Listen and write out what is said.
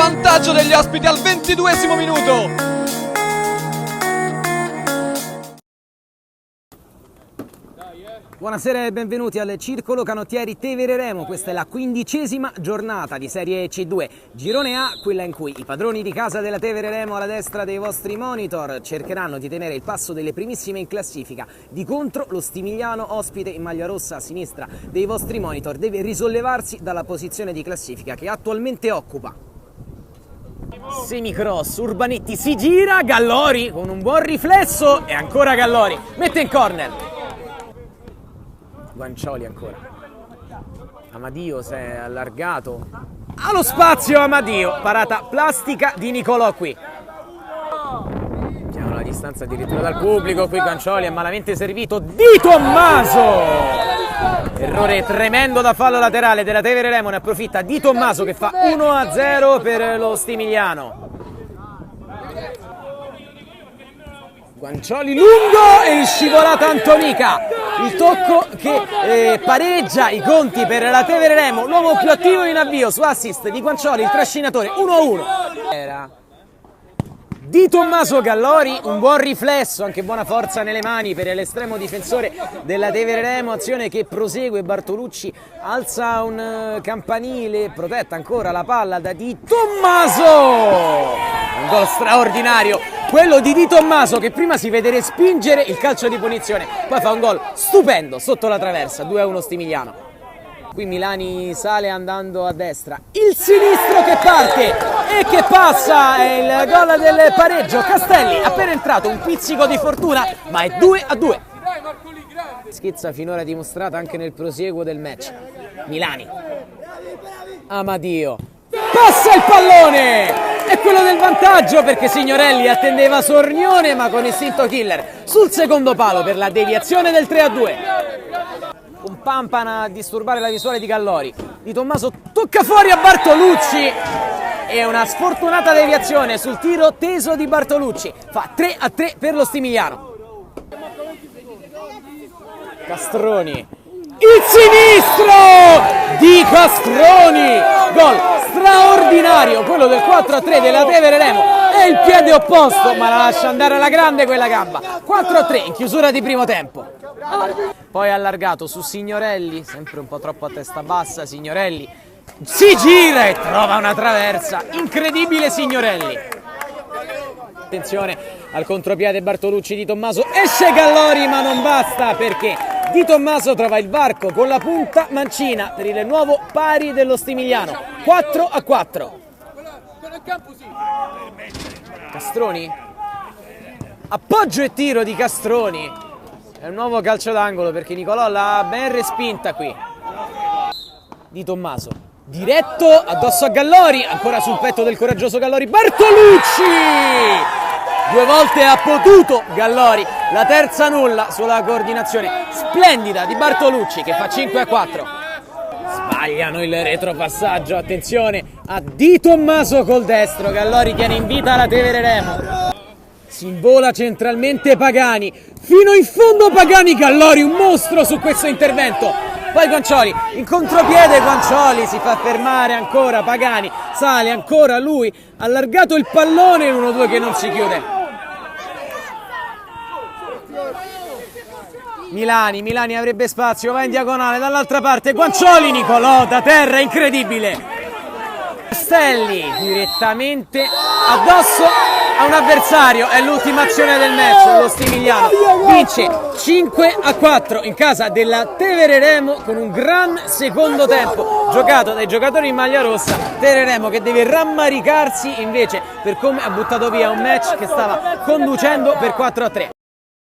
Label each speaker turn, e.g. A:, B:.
A: vantaggio degli ospiti al 22esimo minuto.
B: Buonasera e benvenuti al Circolo Canottieri Tevere Remo. Questa è la 15ª giornata di Serie C2, Girone A, quella in cui i padroni di casa della Tevere Remo alla destra dei vostri monitor cercheranno di tenere il passo delle primissime in classifica. Di contro lo Stimigliano, ospite in maglia rossa a sinistra dei vostri monitor, deve risollevarsi dalla posizione di classifica che attualmente occupa. Semicross, Urbanetti si gira, Gallori con un buon riflesso e ancora Gallori mette in corner. Guancioli ancora. Amadio si è allargato. Ha lo spazio Amadio. Parata plastica di Nicolò qui. C'è una distanza addirittura dal pubblico. Qui Guancioli è malamente servito. Di Tommaso! Errore tremendo da fallo laterale della Tevere Remo. Ne approfitta Di Tommaso che fa 1-0 per lo Stimigliano. Guancioli lungo e scivolata Antonica, il tocco che pareggia i conti per la Tevere Remo, l'uomo più attivo in avvio su assist di Guancioli, il trascinatore 1-1. Era Di Tommaso Gallori, un buon riflesso, anche buona forza nelle mani per l'estremo difensore della Tevere Remo, azione che prosegue, Bartolucci alza un campanile, protetta ancora la palla da Di Tommaso, un gol straordinario, quello di Di Tommaso che prima si vede respingere il calcio di punizione, poi fa un gol stupendo sotto la traversa, 2-1 Stimigliano. Qui Milani sale andando a destra, il sinistro che parte e che passa, è il gol del pareggio. Castelli appena entrato, un pizzico di fortuna, ma è 2-2. Schizza finora dimostrata anche nel prosieguo del match. Milani, Amadio, passa il pallone, è quello del vantaggio perché Signorelli attendeva Sornione ma con istinto killer sul secondo palo per la deviazione del 3-2. Un Pampana a disturbare la visuale di Gallori. Di Tommaso tocca fuori a Bartolucci e una sfortunata deviazione sul tiro teso di Bartolucci. Fa 3-3 per lo Stimigliano. Castroni, il sinistro di Castroni, gol straordinario, quello del 4-3 della Tevere Remo. È il piede opposto ma la lascia andare alla grande quella gamba. 4-3 in chiusura di primo tempo. Poi allargato su Signorelli, sempre un po' troppo a testa bassa. Signorelli si gira e trova una traversa, incredibile Signorelli. Attenzione al contropiede Bartolucci, Di Tommaso, esce Gallori ma non basta perché Di Tommaso trova il varco con la punta mancina per il nuovo pari dello Stimigliano, 4-4. Castroni, appoggio e tiro di Castroni. È un nuovo calcio d'angolo perché Nicolò l'ha ben respinta qui. Di Tommaso, diretto addosso a Gallori, ancora sul petto del coraggioso Gallori. Bartolucci! 2 volte ha potuto Gallori, la terza nulla sulla coordinazione splendida di Bartolucci che fa 5-4. Sbagliano il retropassaggio, attenzione a Di Tommaso col destro. Gallori tiene in vita la Tevere Remo. Si invola centralmente Pagani, fino in fondo Pagani, Gallori un mostro su questo intervento. Poi Guancioli, in contropiede Guancioli, si fa fermare ancora Pagani, sale ancora lui, allargato il pallone, 1-2 che non si chiude. Milani avrebbe spazio, va in diagonale dall'altra parte, Guancioli, Nicolò da terra, incredibile. Castelli direttamente addosso a un avversario, è l'ultima azione del match, lo Stimigliano vince 5-4 in casa della Tevere Remo con un gran secondo tempo giocato dai giocatori in maglia rossa. Tevere Remo che deve rammaricarsi invece per come ha buttato via un match che stava conducendo per 4-3.